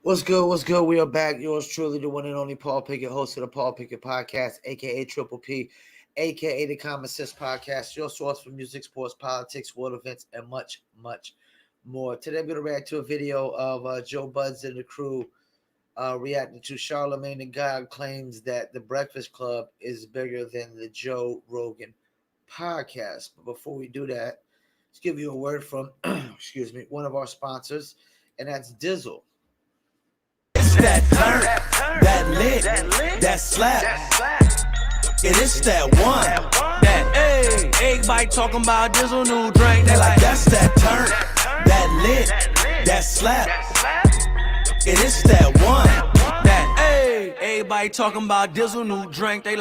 What's good? What's good? We are back. Yours truly, the one and only Paul Pickett, host of the Paul Pickett Podcast, aka Triple P, aka the Common Sense Podcast, your source for music, sports, politics, world events, and much, much more. Today, I'm going to react to a video of Joe Budden and the crew reacting to Charlamagne the God claims that the Breakfast Club is bigger than the Joe Rogan podcast. But before we do that, let's give you a word from, excuse me, one of our sponsors, and that's Dizzle. That turn, that lit, that slap. It is that one. That everybody talking about Dizzle new drink. They like that's that turn, that lit, that slap. It is that one. That everybody talking about Dizzle new drink. They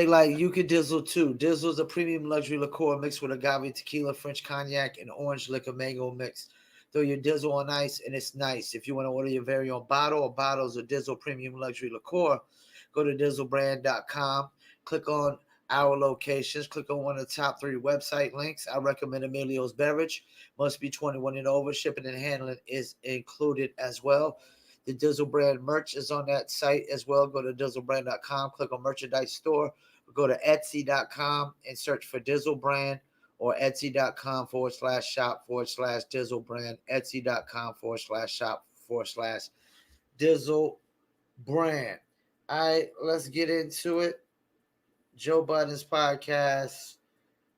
like you could Dizzle too. Dizzle is a premium luxury liqueur mixed with agave tequila, French cognac, and orange liquor mango mix. Throw your Dizzle on ice, and it's nice. If you want to order your very own bottle or bottles of Dizzle Premium Luxury Liqueur, go to dizzlebrand.com. Click on our locations. Click on one of the top 3 website links. I recommend Emilio's Beverage. Must be 21 and over. Shipping and handling is included as well. The Dizzle Brand merch is on that site as well. Go to dizzlebrand.com. Click on Merchandise Store. Go to Etsy.com and search for Dizzle Brand, or Etsy.com/shop/Dizzle Brand, Etsy.com/shop/Dizzle Brand. All right, let's get into it. Joe Budden's podcast,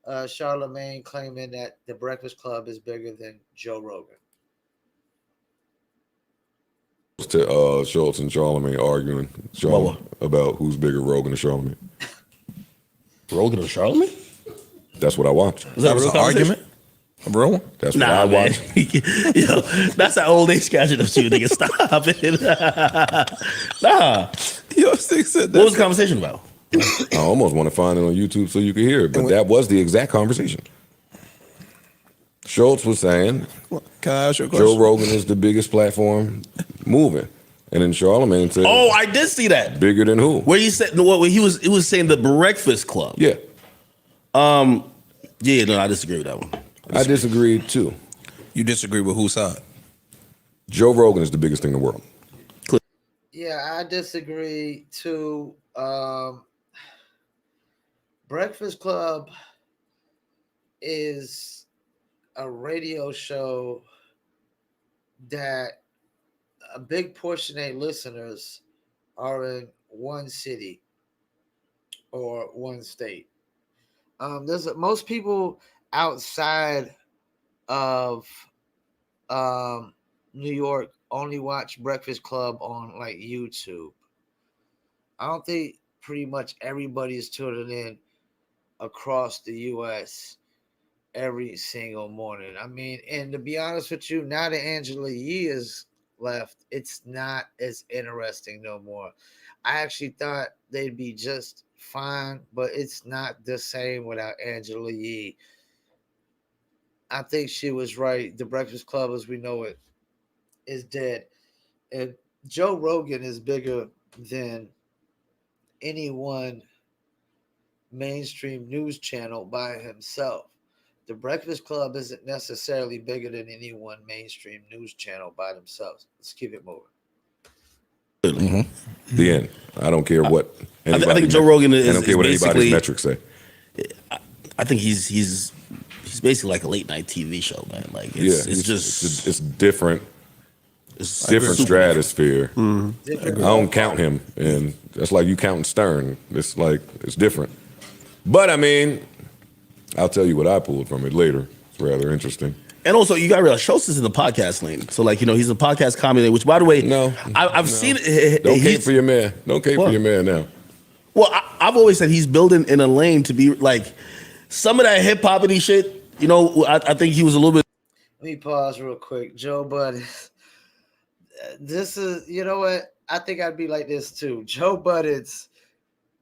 Charlamagne claiming that the Breakfast Club is bigger than Joe Rogan. To Schultz and Charlamagne arguing about who's bigger, Rogan or Charlamagne. Rogan or Charlamagne? That's what I watched. Was that a real argument? A real one? That's what I watched. Yo, that's an old age gadget of you, nigga. Stop it. Nah. Yo, said that. What was the conversation about? I almost want to find it on YouTube so you could hear it, but that was the exact conversation. Schultz was saying, can I ask you a question? Joe Rogan is the biggest platform moving. And then Charlamagne said, oh, I did see that. Bigger than who? Where he said, what he was saying the Breakfast Club. Yeah. Yeah, no, I disagree with that one. I disagree too. You disagree with whose side? Joe Rogan is the biggest thing in the world. Yeah, I disagree too. Breakfast Club is a radio show that a big portion of their listeners are in one city or one state. There's most people outside of New York only watch Breakfast Club on like YouTube. I don't think pretty much everybody is tuning in across the U.S. every single morning. I mean, and to be honest with you, now that Angela Yee is left, it's not as interesting no more. I actually thought they'd be just fine, but it's not the same without Angela Yee. I think she was right. The Breakfast Club as we know it is dead. And Joe Rogan is bigger than any one mainstream news channel by himself. The Breakfast Club isn't necessarily bigger than any one mainstream news channel by themselves. Let's keep it moving. Mm-hmm. The end. I don't care what. I think Joe Rogan is. I don't care what anybody's basically metrics say. I think he's basically like a late night TV show, man. Like it's different. It's different stratosphere. Mm-hmm. I don't count him, and that's like you counting Stern. It's like it's different. But I mean, I'll tell you what I pulled from it later. It's rather interesting. And also, you got to realize Schultz is in the podcast lane. So, like, you know, he's a podcast comedy, which, by the way, I've seen it. Don't cape for your man. Don't cape for your man now. Well, I've always said he's building in a lane to be like some of that hip hop-y shit. You know, I think he was a little bit. Let me pause real quick. Joe Budden. This is, you know what? I think I'd be like this too. Joe Budden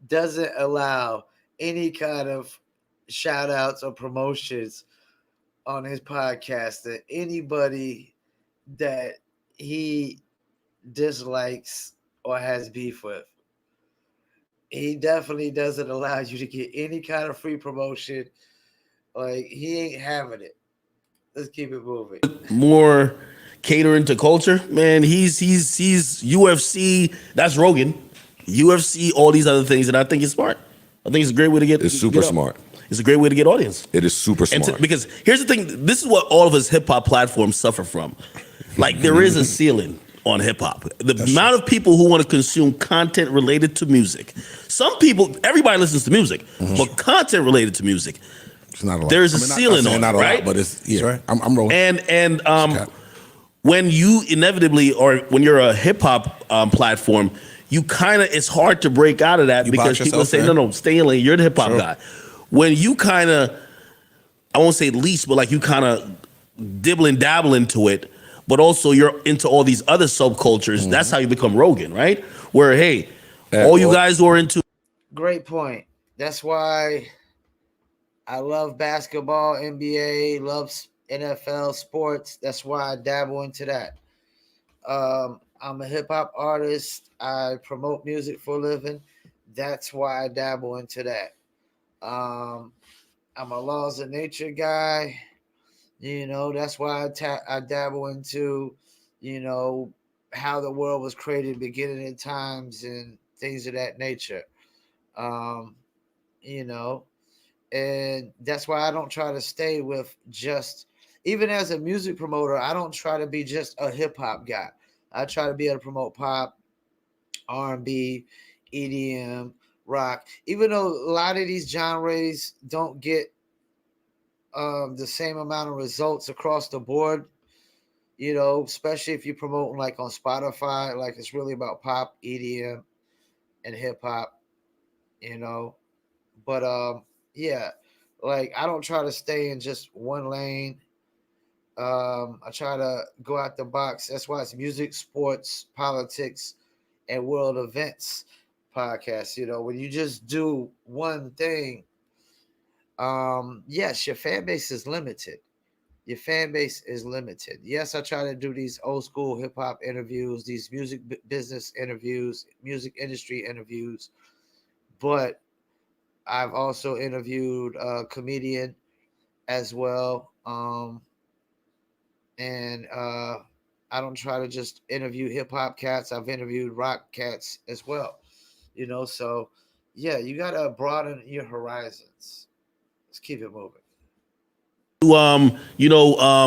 doesn't allow any kind of shout outs or promotions on his podcast to anybody that he dislikes or has beef with. He definitely doesn't allow you to get any kind of free promotion. Like, he ain't having it. Let's keep it moving. More catering to culture, man, he's UFC. That's Rogan. UFC, all these other things, and I think it's smart. I think it's a great way to get. It's super smart. It's a great way to get audience. It is super smart. Because here's the thing: this is what all of us hip hop platforms suffer from. Like there is a ceiling on hip hop. The amount of people who want to consume content related to music. Some people, everybody listens to music, but content related to music. It's not a lot. There's a ceiling on, not a right? lot, but it's right. I'm rolling. And when you inevitably, or when you're a hip hop platform, you kind of, it's hard to break out of that because people say, no, stay in lane. You're the hip hop guy. When you kind of, I won't say least, but like you kind of dibble and dabble into it, but also you're into all these other subcultures. That's how you become Rogan, right? Where, hey, all you guys who are into. Great point. That's why I love basketball, NBA, love NFL, sports. That's why I dabble into that. I'm a hip hop artist. I promote music for a living. That's why I dabble into that. I'm a laws of nature guy. You know, that's why I dabble into, you know, how the world was created, beginning in times and things of that nature. You know, and that's why I don't try to stay with just, even as a music promoter, I don't try to be just a hip hop guy. I try to be able to promote pop, R&B, EDM, rock, even though a lot of these genres don't get the same amount of results across the board, you know, especially if you promote like on Spotify, like it's really about pop, EDM, and hip hop, you know. But yeah, like I don't try to stay in just one lane. I try to go out the box. That's why it's music, sports, politics, and world events podcast. You know, when you just do one thing, yes, your fan base is limited. Your fan base is limited. Yes, I try to do these old school hip hop interviews, these music business interviews, music industry interviews, but I've also interviewed a comedian as well. And I don't try to just interview hip hop cats. I've interviewed rock cats as well, you know. So yeah, you gotta broaden your horizons. Let's keep it moving.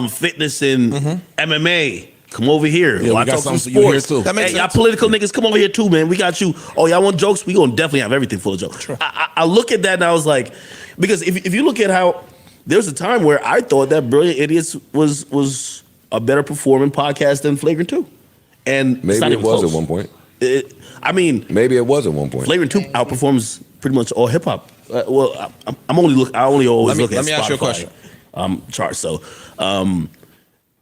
Fitness and MMA. Come over here. Yeah, we got some something for you here sports. too. That makes Hey, y'all sense. political niggas, come over here too, man. We got you. Oh, y'all want jokes? We gonna definitely have everything full of jokes. Sure. I look at that and I was like, because if you look at how there's a time where I thought that Brilliant Idiots was a better performing podcast than Flagrant 2. And it's Maybe not it even was close. at one point. Maybe it was at one point. Flagrant 2 outperforms pretty much all hip hop. I only always look at let me ask you a Spotify, question. charts. So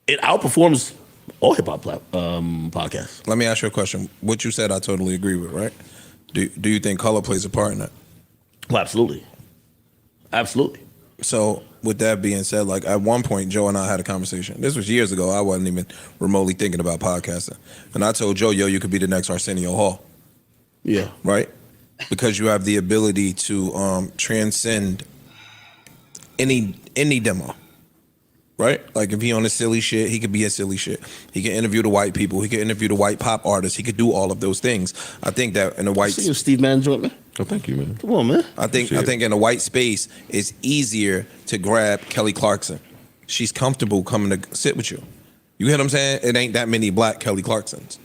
it outperforms all hip hop podcasts. Let me ask you a question. What you said, I totally agree with, right? Do you think color plays a part in that? Well, absolutely. So with that being said, like at one point, Joe and I had a conversation. This was years ago. I wasn't even remotely thinking about podcasting. And I told Joe, yo, you could be the next Arsenio Hall. Yeah. Right? Because you have the ability to transcend any demo. Right? Like if he on a silly shit, he could be a silly shit. He can interview the white people. He can interview the white pop artists. He could do all of those things. I think that in a white... See you, Steve Madden joint, man. Oh, thank you, man. Come on, man. I think in a white space, it's easier to grab Kelly Clarkson. She's comfortable coming to sit with you. You get what I'm saying? It ain't that many black Kelly Clarksons.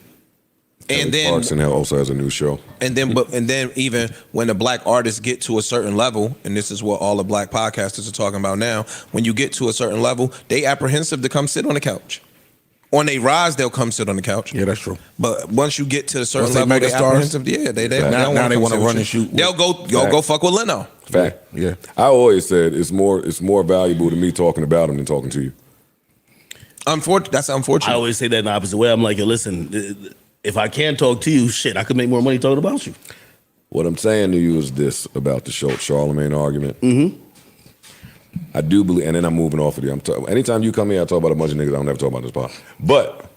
And then Clarkson also has a new show. And then even when the black artists get to a certain level, and this is what all the black podcasters are talking about now, when you get to a certain level, they apprehensive to come sit on the couch. On they rise, they'll come sit on the couch. Yeah, that's true. But once you get to a certain Once they level, they megastars, apprehensive. Yeah, they now they want to run and shoot. They'll go fuck with Leno. Fact. Yeah. I always said it's more valuable to me talking about him than talking to you. That's unfortunate. I always say that in the opposite way. I'm like, yo, listen, if I can't talk to you, shit, I could make more money talking about you. What I'm saying to you is this about the Charlamagne argument. Mm-hmm. I do believe, and then I'm moving off of you. Anytime you come here, I talk about a bunch of niggas I don't never talk about this pod. But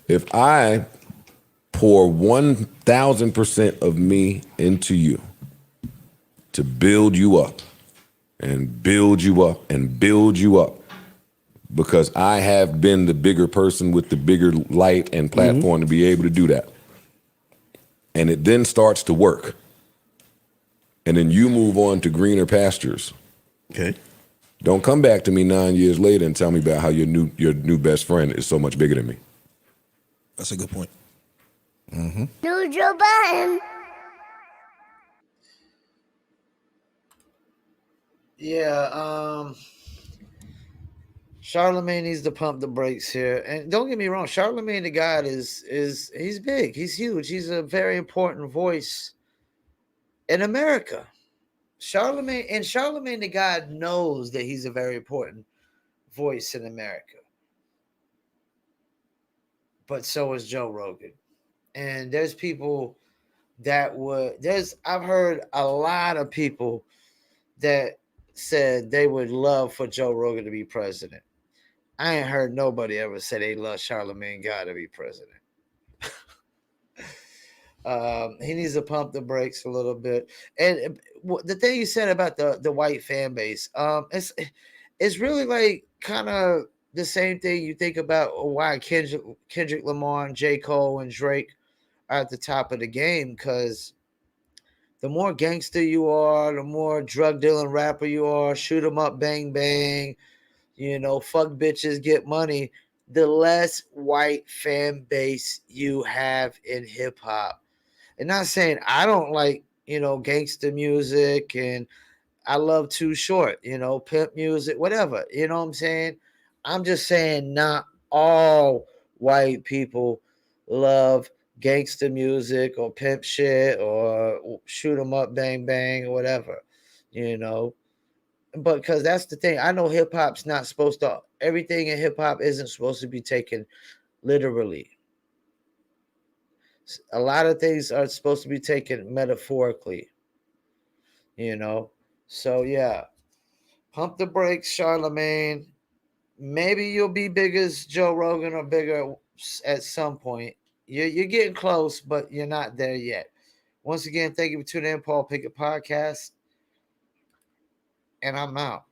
if I pour 1,000% of me into you to build you up and build you up and build you up, because I have been the bigger person with the bigger light and platform to be able to do that. And it then starts to work. And then you move on to greener pastures. Okay. Don't come back to me 9 years later and tell me about how your new best friend is so much bigger than me. That's a good point. New Joe Biden. Yeah, Charlamagne needs to pump the brakes here. And don't get me wrong, Charlamagne the God is he's big, he's huge, he's a very important voice in America. Charlamagne the God knows that he's a very important voice in America. But so is Joe Rogan. And there's people that I've heard a lot of people that said they would love for Joe Rogan to be president. I ain't heard nobody ever say they love Charlamagne God to be president. He needs to pump the brakes a little bit. And the thing you said about the white fan base, it's really like kind of the same thing you think about why Kendrick Lamar and J. Cole and Drake are at the top of the game, because the more gangster you are, the more drug dealing rapper you are, shoot 'em up, bang, bang, fuck bitches, get money, the less white fan base you have in hip hop. And not saying I don't like, gangster music and I love Too Short, pimp music, whatever. You know what I'm saying? I'm just saying not all white people love gangster music or pimp shit or shoot 'em up, bang, bang, or whatever, But because that's the thing. I know hip hop's not supposed to, everything in hip hop isn't supposed to be taken literally. A lot of things are supposed to be taken metaphorically, So, yeah. Pump the brakes, Charlamagne. Maybe you'll be big as Joe Rogan or bigger at some point. You're getting close, but you're not there yet. Once again, thank you for tuning in, Paul Pickett Podcast. And I'm out.